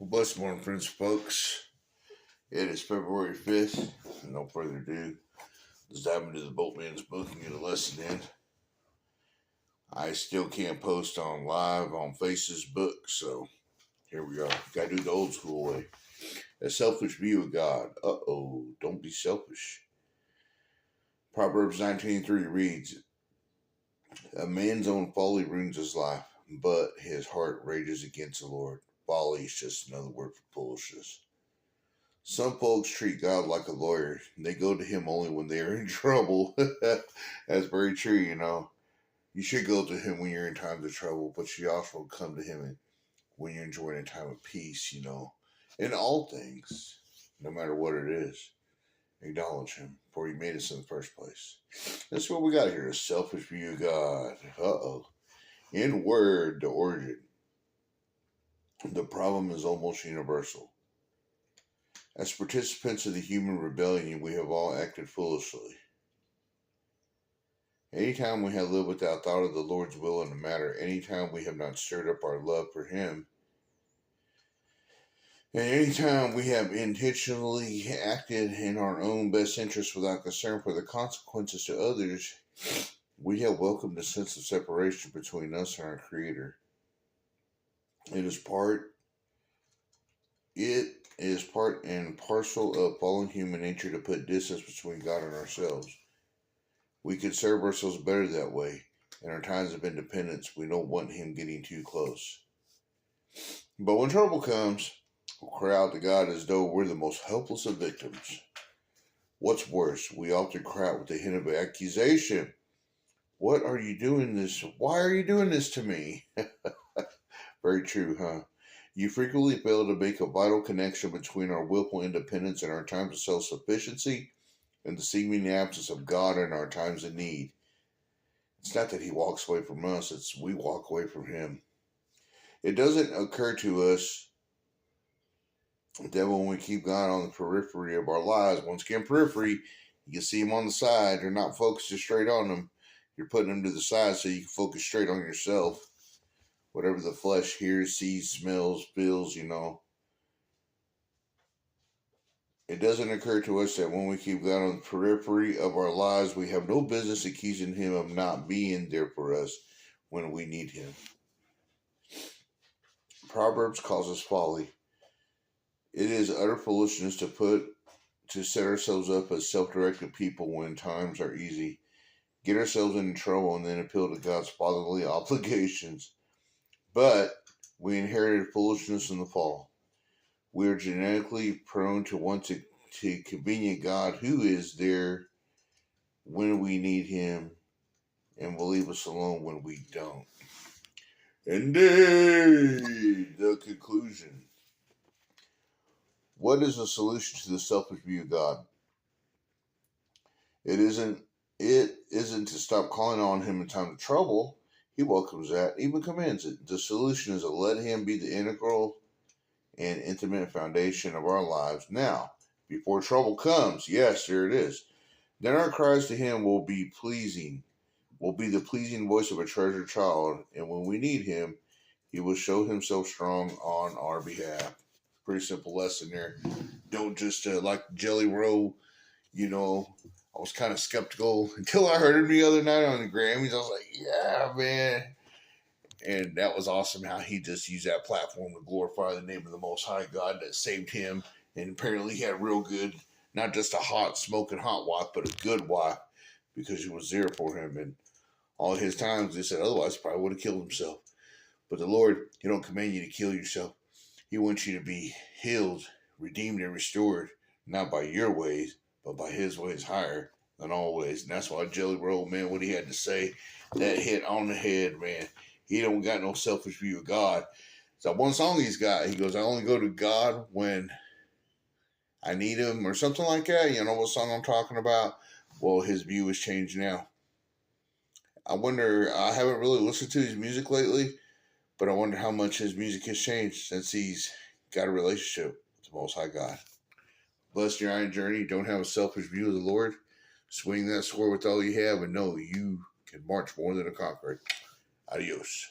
Well, blessed morning, friends, folks. It is February 5th. No further ado, let's dive into the Boatman's book and get a lesson in. I still can't post on live on Facebook, so here we are. Gotta do the old school way. A selfish view of God. Don't be selfish. Proverbs 19:3 reads, "A man's own folly ruins his life, but his heart rages against the Lord." Folly is just another word for foolishness. Some folks treat God like a lawyer. They go to him only when they are in trouble. That's very true, you know. You should go to him when you're in times of trouble, but you also come to him when you're enjoying a time of peace, you know. In all things, no matter what it is, acknowledge him, for he made us in the first place. That's what we got here, a selfish view of God. In word, the origin. The problem is almost universal. As participants of the human rebellion, we have all acted foolishly. Anytime we have lived without thought of the Lord's will in the matter, anytime we have not stirred up our love for Him, and anytime we have intentionally acted in our own best interest without concern for the consequences to others, we have welcomed a sense of separation between us and our Creator. It is part and parcel of fallen human nature to put distance between God and ourselves. We could serve ourselves better that way. In our times of independence, we don't want Him getting too close. But when trouble comes, we'll cry out to God as though we're the most helpless of victims. What's worse, we often cry out with a hint of accusation. What are you doing this? Why are you doing this to me? Very true, huh? You frequently fail to make a vital connection between our willful independence and our times of self-sufficiency and the seeming absence of God in our times of need. It's not that He walks away from us, it's we walk away from Him. It doesn't occur to us that when we keep God on the periphery of our lives, once again, periphery, you can see Him on the side. You're not focused straight on Him. You're putting Him to the side so you can focus straight on yourself. Whatever the flesh hears, sees, smells, feels, you know. It doesn't occur to us that when we keep God on the periphery of our lives, we have no business accusing Him of not being there for us when we need Him. Proverbs calls us folly. It is utter foolishness to set ourselves up as self-directed people when times are easy, get ourselves into trouble, and then appeal to God's fatherly obligations. But we inherited foolishness in the fall. We are genetically prone to want to convenient God who is there when we need Him and will leave us alone when we don't. Indeed, the conclusion. What is the solution to the selfish view of God? It isn't to stop calling on Him in time of trouble. He welcomes that, even commands it. The solution is to let Him be the integral and intimate foundation of our lives now, before trouble comes. Yes, there it is. Then our cries to Him will be the pleasing voice of a treasured child, and when we need Him, He will show Himself strong on our behalf. Pretty simple lesson there. Don't just like Jelly Roll, you know. I was kind of skeptical until I heard him the other night on the Grammys. I was like, yeah, man. And that was awesome how he just used that platform to glorify the name of the Most High God that saved him. And apparently he had real good, not just a hot, smoking hot wife, but a good wife because she was there for him. And all his times, they said otherwise he probably would have killed himself. But the Lord, He don't command you to kill yourself. He wants you to be healed, redeemed, and restored, not by your ways, but by His ways higher than all ways. And that's why Jelly Roll, man, what he had to say, that hit on the head, man. He don't got no selfish view of God. So one song he's got, he goes, I only go to God when I need Him or something like that. You know what song I'm talking about? Well, his view has changed now. I wonder, I haven't really listened to his music lately, but I wonder how much his music has changed since he's got a relationship with the Most High God. Bless your iron journey. Don't have a selfish view of the Lord. Swing that sword with all you have and know you can march more than a conqueror. Adios.